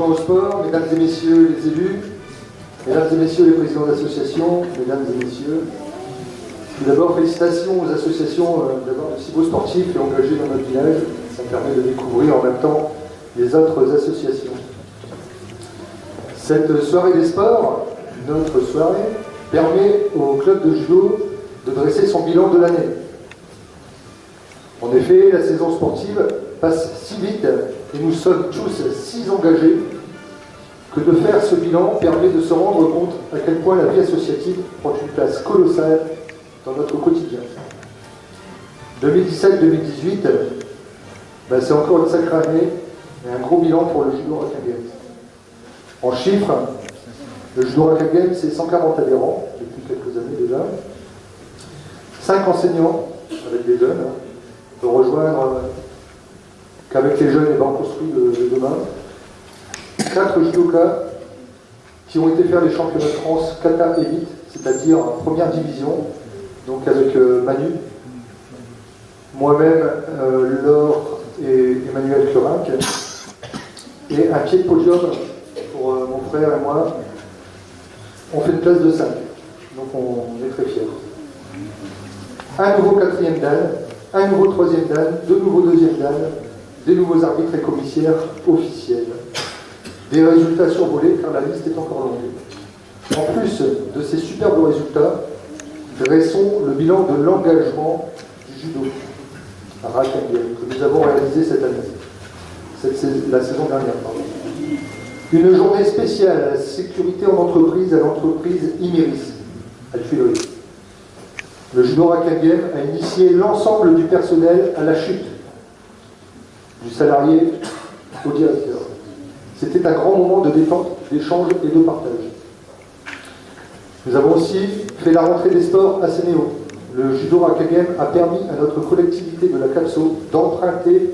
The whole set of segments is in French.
adjoint au sport, mesdames et messieurs les élus, mesdames et messieurs les présidents d'associations, mesdames et messieurs, tout d'abord félicitations aux associations d'avoir de si beaux sportifs et engagés dans notre village. Ça permet de découvrir en même temps les autres associations. Cette soirée des sports, notre soirée, permet au club de judo de dresser son bilan de l'année. En effet, la saison sportive passe si vite et nous sommes tous si engagés que de faire ce bilan permet de se rendre compte à quel point la vie associative prend une place colossale dans notre quotidien. 2017-2018, c'est encore une sacrée année et un gros bilan pour le judo Raquin Games. En chiffres, le judo Raquin Games, c'est 140 adhérents depuis quelques années déjà, 5 enseignants avec des jeunes, de rejoindre qu'avec les jeunes, on construit le demain. 4 judokas qui ont été faire les championnats de France kata élite, c'est-à-dire première division, donc avec Manu, moi-même, Laure et Emmanuel Curinck, et un pied de podium pour mon frère et moi. On fait une classe de 5, donc on est très fiers. Un nouveau 4e dan, un nouveau 3e dan, 2 nouveaux 2e dan, des nouveaux arbitres et commissaires officiels. Des résultats survolés car la liste est encore longue. En plus de ces superbes résultats, dressons le bilan de l'engagement du judo à Raquin Games que nous avons réalisé cette année, la saison dernière. Une journée spéciale à la sécurité en entreprise à l'entreprise Imeris, à Tuileries. Le judo Raquin Games a initié l'ensemble du personnel à la chute, du salarié au directeur. C'était un grand moment de détente, d'échange et de partage. Nous avons aussi fait la rentrée des sports à Sénéo. Le judo Raquin Games a permis à notre collectivité de la CAPSO d'emprunter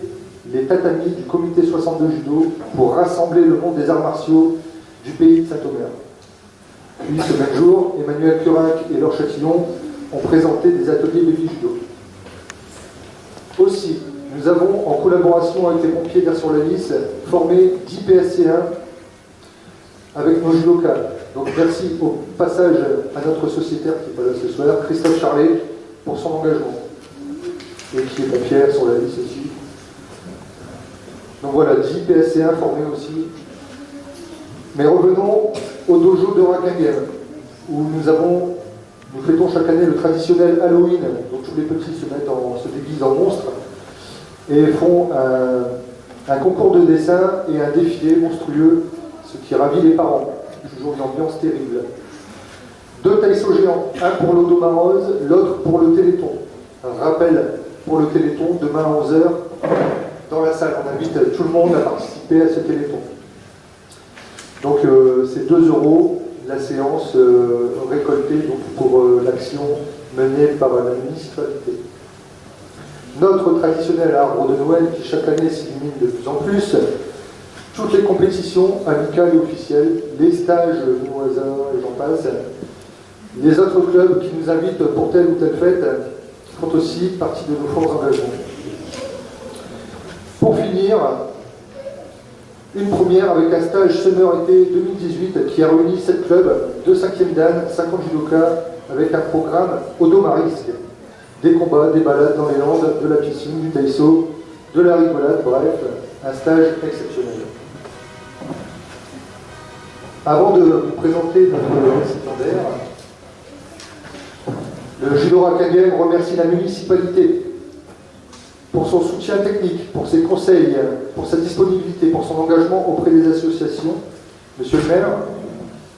les tatamis du comité 62 judo pour rassembler le monde des arts martiaux du pays de Saint-Omer. Puis ce même jour, Emmanuel Curinck et Laure Chatillon ont présenté des ateliers baby judo. Aussi, nous avons, en collaboration avec les pompiers d'Air-sur-la-Lys, formé 10 PSC1 avec nos judokas. Donc merci au passage à notre sociétaire qui est pas là ce soir, Christophe Charlet, pour son engagement. Et qui est pas fier sur la liste aussi. Donc voilà, 10 PSC1 formés aussi. Mais revenons au dojo de Raquin Games, où nous fêtons chaque année le traditionnel Halloween, donc tous les petits se déguisent en monstres, et font un concours de dessin et un défilé monstrueux, ce qui ravit les parents. Toujours une ambiance terrible. 2 taïsos géants, un pour l'Odomarose, l'autre pour le Téléthon. Un rappel pour le Téléthon, demain à 11h, dans la salle. On invite tout le monde à participer à ce Téléthon. Donc c'est 2 € la séance récoltée donc, pour l'action menée par la municipalité. Notre traditionnel arbre de Noël qui chaque année s'illumine de plus en plus, toutes les compétitions amicales et officielles, les stages au hasard et j'en passe, les autres clubs qui nous invitent pour telle ou telle fête font aussi partie de nos forts engagements. Pour finir, une première avec un stage Summer-été 2018 qui a réuni 7 clubs, 2 5e dan, 50 judokas avec un programme Odomarisque. Des combats, des balades dans les landes, de la piscine, du taïso, de la rigolade, bref, un stage exceptionnel. Avant de vous présenter notre récipiendaire, le judo Raquin Games remercie la municipalité pour son soutien technique, pour ses conseils, pour sa disponibilité, pour son engagement auprès des associations. Monsieur le maire,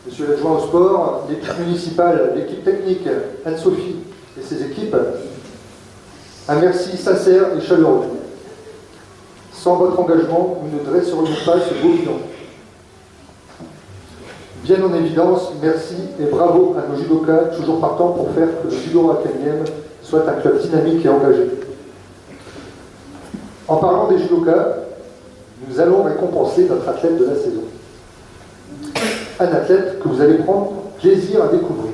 monsieur l'adjoint au sport, l'équipe municipale, l'équipe technique, Anne-Sophie et ses équipes, un merci sincère et chaleureux. Sans votre engagement, nous ne dresserions pas ce beau bilan. Bien en évidence, merci et bravo à nos judokas, toujours partants pour faire que le judo Raquin Games soit un club dynamique et engagé. En parlant des judokas, nous allons récompenser notre athlète de la saison. Un athlète que vous allez prendre plaisir à découvrir.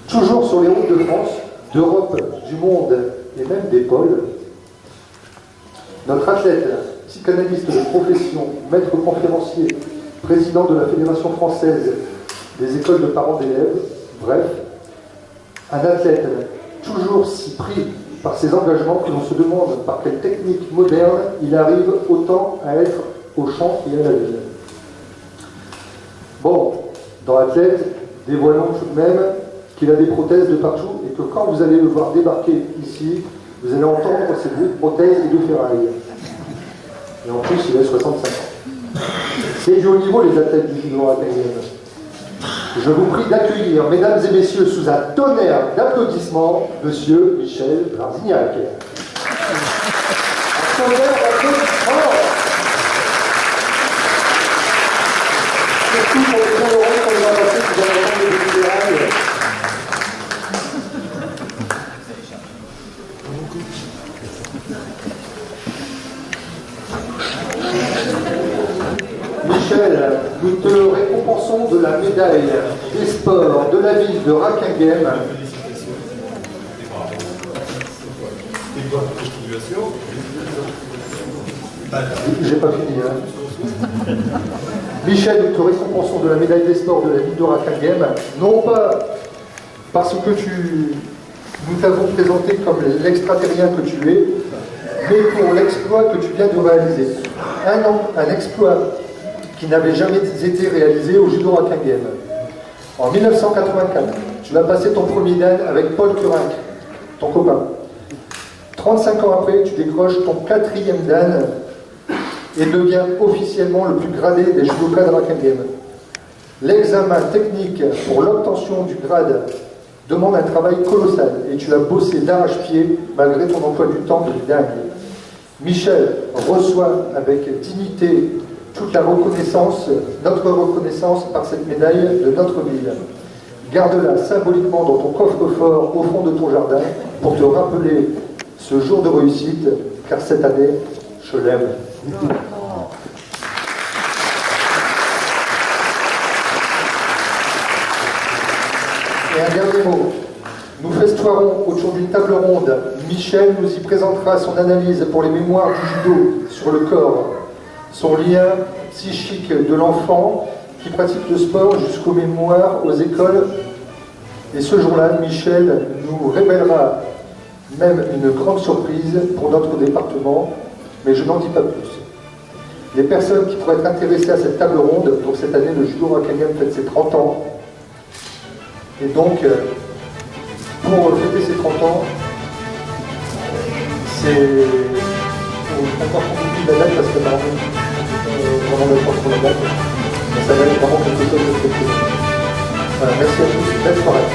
Toujours sur les routes de France, d'Europe, du monde et même des pôles, notre athlète psychanalyste de profession, maître conférencier, président de la Fédération française des écoles de parents d'élèves, bref, un athlète toujours si pris par ses engagements que l'on se demande par quelle technique moderne il arrive autant à être au champ et à la ville. Bon, dans l'athlète, dévoilons tout de même qu'il a des prothèses de partout et que quand vous allez le voir débarquer ici, vous allez entendre ces bruits de prothèses et de ferraille. Et en plus, il a 65 ans. C'est du haut niveau, les athlètes du judo académique. Je vous prie d'accueillir, mesdames et messieurs, sous un tonnerre d'applaudissements, monsieur Michel Blardignac. Un tonnerre d'applaudissements. Surtout pour les gens heureux qu'on va passer sous un moment de fédéral. Michel, nous te récompensons de la médaille des sports de la ville de Rakinghem. J'ai pas fini, hein. Michel, nous te récompensons de la médaille des sports de la ville de Rakinghem, non pas parce que nous t'avons présenté comme l'extraterrien que tu es, mais pour l'exploit que tu viens de réaliser. Un exploit qui n'avait jamais été réalisé au judo Rakinghem. En 1984, tu vas passer ton premier dan avec Paul Curinck, ton copain. 35 ans après, tu décroches ton 4e dan et deviens officiellement le plus gradé des judokas de Rakinghem. L'examen technique pour l'obtention du grade demande un travail colossal et tu as bossé d'arrache-pied malgré ton emploi du temps qui est dingue. Michel reçoit avec dignité toute la reconnaissance, notre reconnaissance par cette médaille de notre ville. Garde-la symboliquement dans ton coffre-fort au fond de ton jardin pour te rappeler ce jour de réussite, car cette année, je l'aime. Et un dernier mot. Nous festoirons autour d'une table ronde. Michel nous y présentera son analyse pour les mémoires du judo sur le corps, son lien psychique de l'enfant qui pratique le sport jusqu'aux mémoires aux écoles. Et ce jour-là, Michel nous révélera même une grande surprise pour notre département, mais je n'en dis pas plus. Les personnes qui pourraient être intéressées à cette table ronde, donc cette année le judo Rakinghem fête ses 30 ans, et donc pour fêter ses 30 ans, c'est... Il faut encore qu'on oublie la date parce que vraiment d'accord sur la date, mais ça va être vraiment quelque chose de très cool. Voilà, merci à tous, belle soirée.